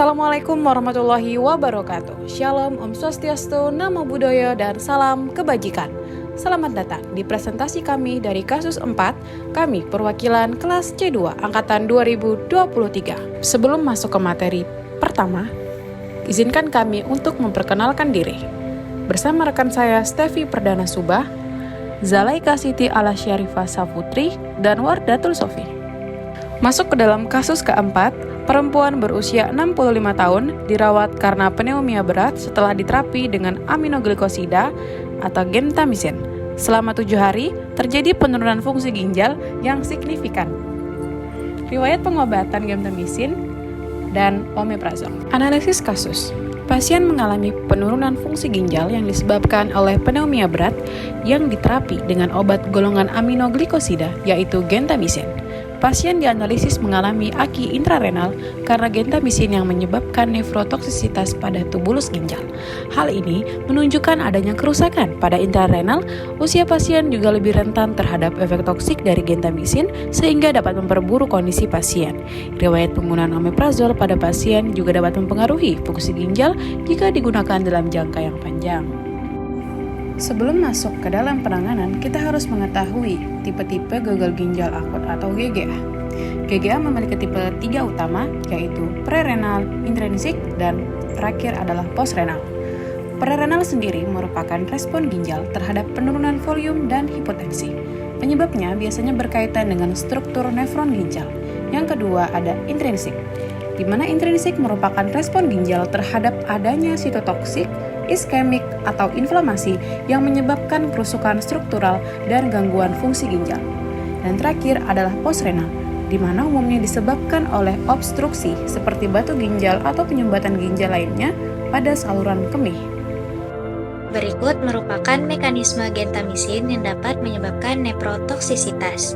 Assalamualaikum warahmatullahi wabarakatuh. Shalom, Om Swastiastu, Namo Buddhaya, dan salam kebajikan. Selamat datang di presentasi kami dari kasus 4, kami perwakilan kelas C2 Angkatan 2023. Sebelum masuk ke materi pertama, izinkan kami untuk memperkenalkan diri. Bersama rekan saya Stevi Perdana Subah, Zalaika Siti Ala Syarifah Saputri, dan Wardatul Sofi. Masuk ke dalam kasus keempat, perempuan berusia 65 tahun dirawat karena pneumonia berat setelah diterapi dengan aminoglikosida atau gentamisin. Selama 7 hari, terjadi penurunan fungsi ginjal yang signifikan. Riwayat pengobatan gentamisin dan omeprazol. Analisis kasus. Pasien mengalami penurunan fungsi ginjal yang disebabkan oleh pneumonia berat yang diterapi dengan obat golongan aminoglikosida, yaitu gentamisin. Pasien dianalisis mengalami aki intrarenal karena gentamisin yang menyebabkan nefrotoksisitas pada tubulus ginjal. Hal ini menunjukkan adanya kerusakan pada intrarenal. Usia pasien juga lebih rentan terhadap efek toksik dari gentamisin sehingga dapat memperburuk kondisi pasien. Riwayat penggunaan omeprazol pada pasien juga dapat mempengaruhi fungsi ginjal jika digunakan dalam jangka yang panjang. Sebelum masuk ke dalam penanganan, kita harus mengetahui tipe-tipe gagal ginjal akut atau GGA. GGA memiliki tipe 3 utama, yaitu prerenal, intrinsik, dan terakhir adalah postrenal. Prerenal sendiri merupakan respon ginjal terhadap penurunan volume dan hipotensi. Penyebabnya biasanya berkaitan dengan struktur nefron ginjal. Yang kedua ada intrinsik, di mana intrinsik merupakan respon ginjal terhadap adanya sitotoksik, iskemik atau inflamasi yang menyebabkan kerusakan struktural dan gangguan fungsi ginjal. Dan terakhir adalah postrenal, di mana umumnya disebabkan oleh obstruksi seperti batu ginjal atau penyumbatan ginjal lainnya pada saluran kemih. Berikut merupakan mekanisme gentamisin yang dapat menyebabkan nephrotoksisitas.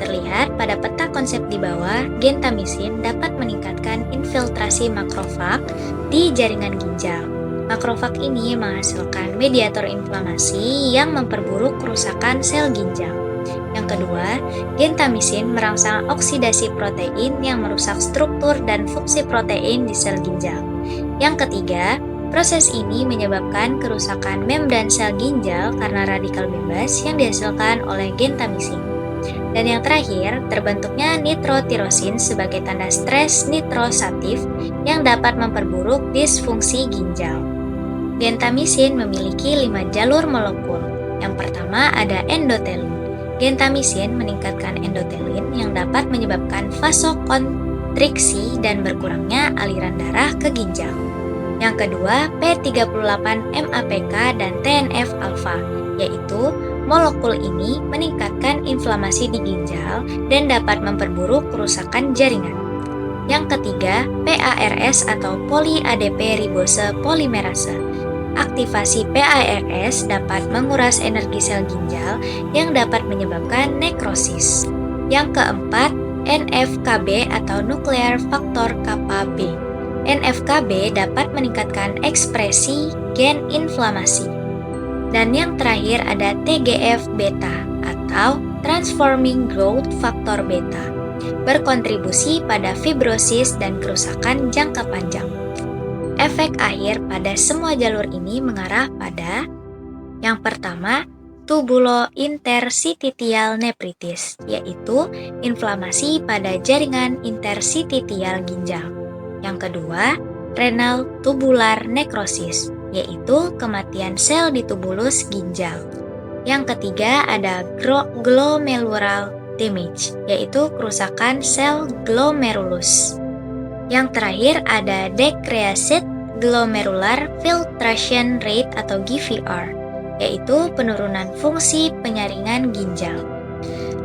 Terlihat pada peta konsep di bawah, gentamisin dapat meningkatkan infiltrasi makrofag di jaringan ginjal. Makrofag ini menghasilkan mediator inflamasi yang memperburuk kerusakan sel ginjal. Yang kedua, gentamisin merangsang oksidasi protein yang merusak struktur dan fungsi protein di sel ginjal. Yang ketiga, proses ini menyebabkan kerusakan membran sel ginjal karena radikal bebas yang dihasilkan oleh gentamisin. Dan yang terakhir, terbentuknya nitrotirosin sebagai tanda stres nitrosatif yang dapat memperburuk disfungsi ginjal. Gentamisin memiliki 5 jalur molekul. Yang pertama ada endotelin. Gentamisin meningkatkan endotelin yang dapat menyebabkan vasokonstriksi dan berkurangnya aliran darah ke ginjal. Yang kedua, P38-MAPK dan TNF-alfa, yaitu molekul ini meningkatkan inflamasi di ginjal dan dapat memperburuk kerusakan jaringan. Yang ketiga, PARS atau poly-ADP ribose polimerase. Aktivasi PARS dapat menguras energi sel ginjal yang dapat menyebabkan nekrosis. Yang keempat, NF-kB atau nuclear factor kappa B. NF-kB dapat meningkatkan ekspresi gen inflamasi. Dan yang terakhir ada TGF-beta atau transforming growth factor beta, berkontribusi pada fibrosis dan kerusakan jangka panjang. Efek akhir pada semua jalur ini mengarah pada yang pertama, tubulointerstitial nephritis, yaitu inflamasi pada jaringan interstitial ginjal. Yang kedua, renal tubular necrosis, yaitu kematian sel di tubulus ginjal. Yang ketiga ada glomerular damage, yaitu kerusakan sel glomerulus. Yang terakhir ada decreased glomerular filtration rate atau GFR, yaitu penurunan fungsi penyaringan ginjal.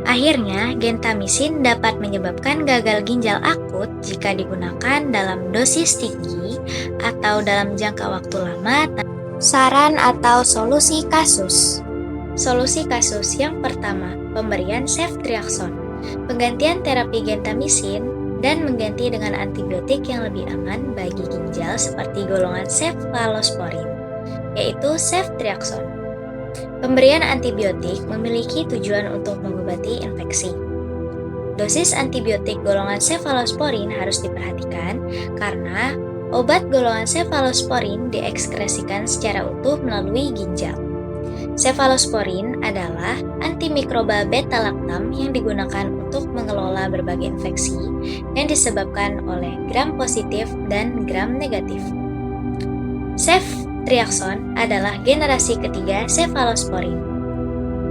Akhirnya, gentamisin dapat menyebabkan gagal ginjal akut jika digunakan dalam dosis tinggi atau dalam jangka waktu lama. Saran atau solusi kasus. Solusi kasus yang pertama, pemberian ceftriaxone, penggantian terapi gentamisin dan mengganti dengan antibiotik yang lebih aman bagi ginjal seperti golongan cefalosporin, yaitu ceftriaxone. Pemberian antibiotik memiliki tujuan untuk mengobati infeksi. Dosis antibiotik golongan cefalosporin harus diperhatikan karena Obat golongan cefalosporin diekskresikan secara utuh melalui ginjal. Cefalosporin adalah antimikroba beta-laktam yang digunakan untuk mengelola berbagai infeksi yang disebabkan oleh gram positif dan gram negatif. Ceftriaxone adalah generasi ketiga cefalosporin.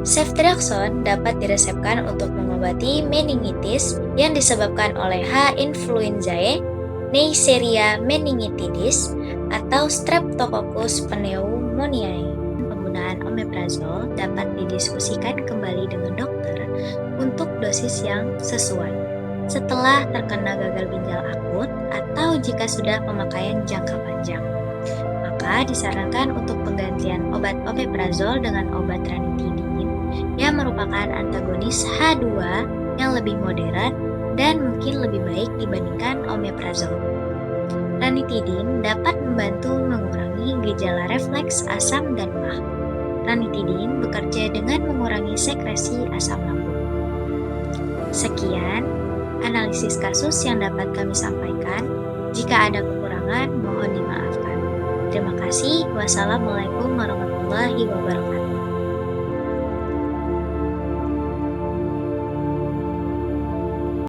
Ceftriaxone dapat diresepkan untuk mengobati meningitis yang disebabkan oleh H. influenzae, Neisseria meningitidis, atau Streptococcus pneumoniae. Penggunaan omeprazol dapat didiskusikan kembali dengan dokter untuk dosis yang sesuai setelah terkena gagal ginjal akut atau jika sudah pemakaian jangka panjang. Maka disarankan untuk penggantian obat omeprazol dengan obat ranitidin yang merupakan antagonis H2 yang lebih modern dan mungkin lebih baik dibandingkan omeprazol. Ranitidin dapat membantu mengurangi gejala refleks asam dan MAH. Ranitidin bekerja dengan mengurangi sekresi asam lambung. Sekian analisis kasus yang dapat kami sampaikan. Jika ada kekurangan, mohon dimaafkan. Terima kasih. Wassalamualaikum warahmatullahi wabarakatuh.